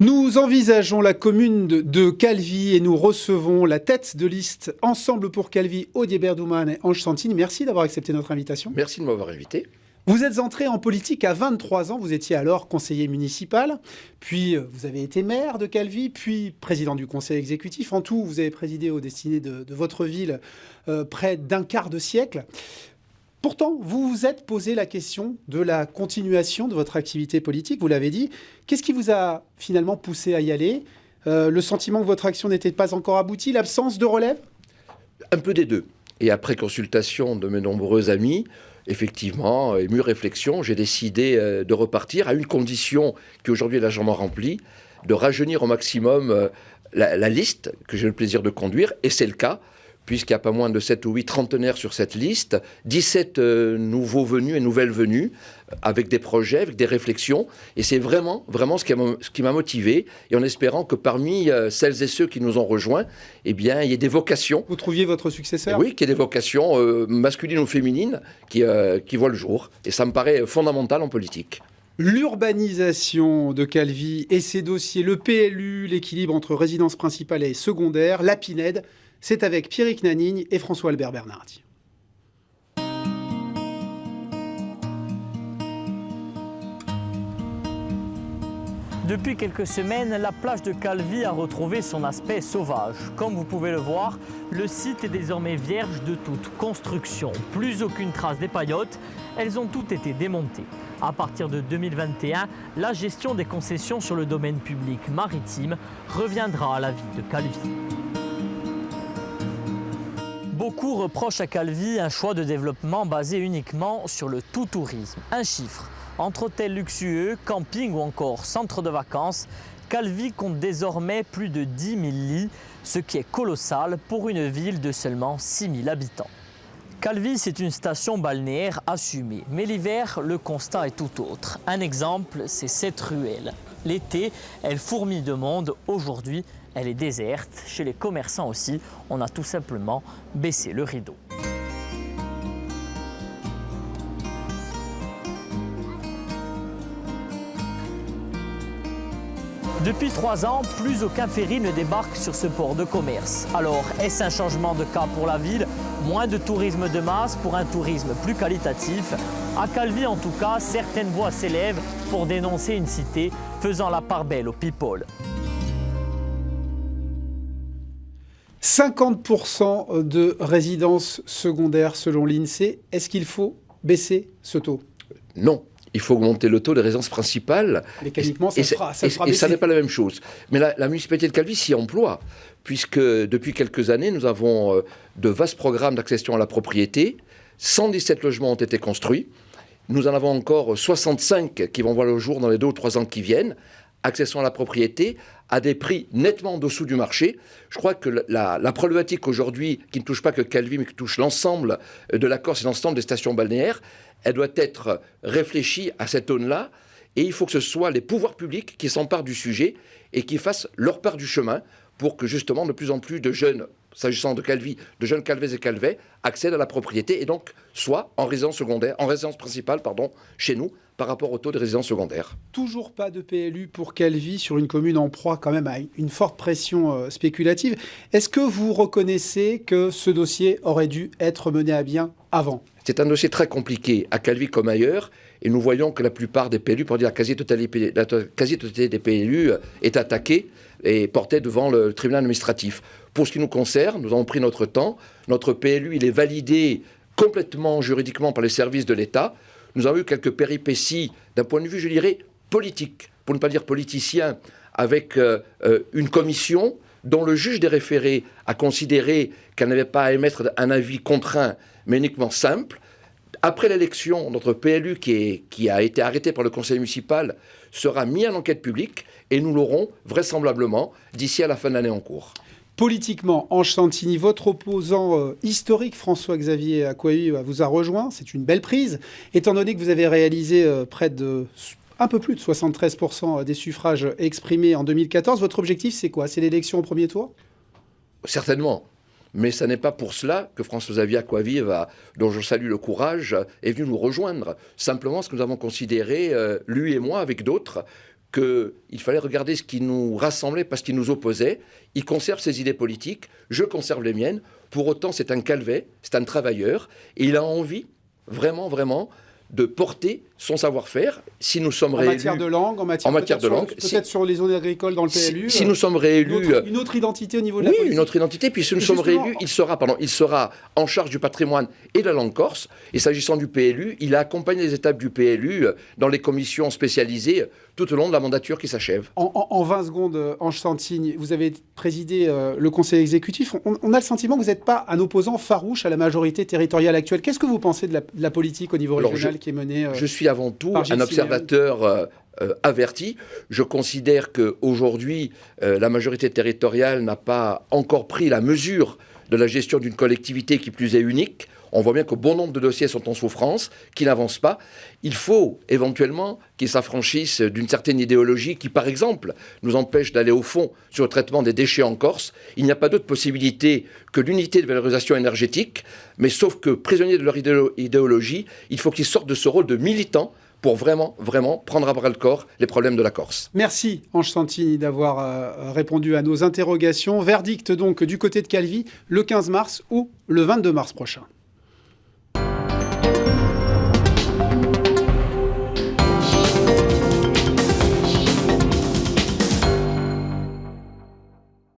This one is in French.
Nous envisageons la commune de Calvi et nous recevons la tête de liste Ensemble pour Calvi, Aude Hébert-Douman et Ange Santini. Merci d'avoir accepté notre invitation. Merci de m'avoir invité. Vous êtes entré en politique à 23 ans, vous étiez alors conseiller municipal, puis vous avez été maire de Calvi, puis président du conseil exécutif. En tout, vous avez présidé aux destinées de votre ville près d'un quart de siècle. Pourtant, vous vous êtes posé la question de la continuation de votre activité politique, vous l'avez dit. Qu'est-ce qui vous a finalement poussé à y aller ? Le sentiment que votre action n'était pas encore aboutie, l'absence de relève ? Un peu des deux. Et après consultation de mes nombreux amis, effectivement, et mûre réflexion, j'ai décidé de repartir à une condition qui aujourd'hui est largement remplie, de rajeunir au maximum la liste que j'ai le plaisir de conduire, et c'est le cas, puisqu'il n'y a pas moins de 7 ou 8 trentenaires sur cette liste, 17 nouveaux venus et nouvelles venues, avec des projets, avec des réflexions. Et c'est vraiment ce qui m'a motivé, et en espérant que parmi celles et ceux qui nous ont rejoints, eh bien, il y ait des vocations. Vous trouviez votre successeur ? Oui, qu'il y ait des vocations masculines ou féminines qui voient le jour. Et ça me paraît fondamental en politique. L'urbanisation de Calvi et ses dossiers, le PLU, l'équilibre entre résidence principale et secondaire, la Pinède, c'est avec Pierrick Nanigne et François-Albert Bernardi. Depuis quelques semaines, la plage de Calvi a retrouvé son aspect sauvage. Comme vous pouvez le voir, le site est désormais vierge de toute construction. Plus aucune trace des paillotes, elles ont toutes été démontées. À partir de 2021, la gestion des concessions sur le domaine public maritime reviendra à la ville de Calvi. Beaucoup reprochent à Calvi un choix de développement basé uniquement sur le tout-tourisme. Un chiffre, entre hôtels luxueux, camping ou encore centres de vacances, Calvi compte désormais plus de 10 000 lits, ce qui est colossal pour une ville de seulement 6 000 habitants. Calvi, c'est une station balnéaire assumée, mais l'hiver, le constat est tout autre. Un exemple, c'est cette ruelle. L'été, elle fourmille de monde. Aujourd'hui, elle est déserte. Chez les commerçants aussi, on a tout simplement baissé le rideau. Depuis 3 ans, plus aucun ferry ne débarque sur ce port de commerce. Alors, est-ce un changement de cap pour la ville ? Moins de tourisme de masse pour un tourisme plus qualitatif. À Calvi, en tout cas, certaines voix s'élèvent pour dénoncer une cité faisant la part belle aux people. 50% de résidences secondaires selon l'INSEE. Est-ce qu'il faut baisser ce taux ? Non. Il faut augmenter le taux de résidence principale. Mécaniquement, ça fera baisser. Et ça n'est pas la même chose. Mais la municipalité de Calvi s'y emploie, puisque depuis quelques années, nous avons de vastes programmes d'accession à la propriété. 117 logements ont été construits. Nous en avons encore 65 qui vont voir le jour dans les 2 ou 3 ans qui viennent. Accession à la propriété à des prix nettement en dessous du marché. Je crois que la problématique aujourd'hui, qui ne touche pas que Calvi, mais qui touche l'ensemble de la Corse et l'ensemble des stations balnéaires, elle doit être réfléchie à cette aune-là, et il faut que ce soit les pouvoirs publics qui s'emparent du sujet et qui fassent leur part du chemin pour que justement de plus en plus de jeunes, s'agissant de Calvi, de jeunes Calvais et Calvais, accèdent à la propriété et donc soient en résidence principale, chez nous, par rapport au taux de résidence secondaire. Toujours pas de PLU pour Calvi sur une commune en proie quand même à une forte pression spéculative. Est-ce que vous reconnaissez que ce dossier aurait dû être mené à bien avant ? C'est un dossier très compliqué à Calvi comme ailleurs, et nous voyons que la plupart des PLU, pour dire la quasi-totalité des PLU, est attaquée et portée devant le tribunal administratif. Pour ce qui nous concerne, nous avons pris notre temps. Notre PLU, il est validé complètement juridiquement par les services de l'État. Nous avons eu quelques péripéties d'un point de vue, je dirais, politique, pour ne pas dire politicien, avec une commission dont le juge des référés a considéré qu'elle n'avait pas à émettre un avis contraint, mais uniquement simple. Après l'élection, notre PLU, qui a été arrêté par le conseil municipal, sera mis en enquête publique et nous l'aurons vraisemblablement d'ici à la fin de l'année en cours. Politiquement, Ange Santini, votre opposant historique, François-Xavier Acquaviva, vous a rejoint. C'est une belle prise, étant donné que vous avez réalisé un peu plus de 73% des suffrages exprimés en 2014. Votre objectif, c'est quoi ? C'est l'élection au premier tour ? Certainement. Mais ce n'est pas pour cela que François-Xavier Acquaviva, dont je salue le courage, est venu nous rejoindre. Simplement parce que nous avons considéré, lui et moi, avec d'autres, qu'il fallait regarder ce qui nous rassemblait, pas ce qui nous opposait. Il conserve ses idées politiques, je conserve les miennes. Pour autant, c'est un Calvet, c'est un travailleur, et il a envie, vraiment, vraiment, de porter son savoir-faire. Si nous sommes réélus... En matière de langue, peut-être sur les zones agricoles dans le PLU. Si nous sommes réélus... Une autre identité au niveau de la politique. Oui, une autre identité. Puis si nous sommes réélus, il sera en charge du patrimoine et de la langue corse. Et s'agissant du PLU, il a accompagné les étapes du PLU dans les commissions spécialisées tout au long de la mandature qui s'achève. En 20 secondes, Ange Santigne, vous avez présidé le conseil exécutif. On a le sentiment que vous n'êtes pas un opposant farouche à la majorité territoriale actuelle. Qu'est-ce que vous pensez de la politique au niveau régional qui est menée Je suis avant tout un observateur averti. Je considère qu'aujourd'hui, la majorité territoriale n'a pas encore pris la mesure de la gestion d'une collectivité qui plus est unique. On voit bien que bon nombre de dossiers sont en souffrance, qui n'avancent pas. Il faut éventuellement qu'ils s'affranchissent d'une certaine idéologie qui, par exemple, nous empêche d'aller au fond sur le traitement des déchets en Corse. Il n'y a pas d'autre possibilité que l'unité de valorisation énergétique, mais sauf que, prisonniers de leur idéologie, il faut qu'ils sortent de ce rôle de militants pour vraiment, vraiment prendre à bras-le-corps les problèmes de la Corse. Merci Ange Santigne d'avoir répondu à nos interrogations. Verdict donc du côté de Calvi le 15 mars ou le 22 mars prochain.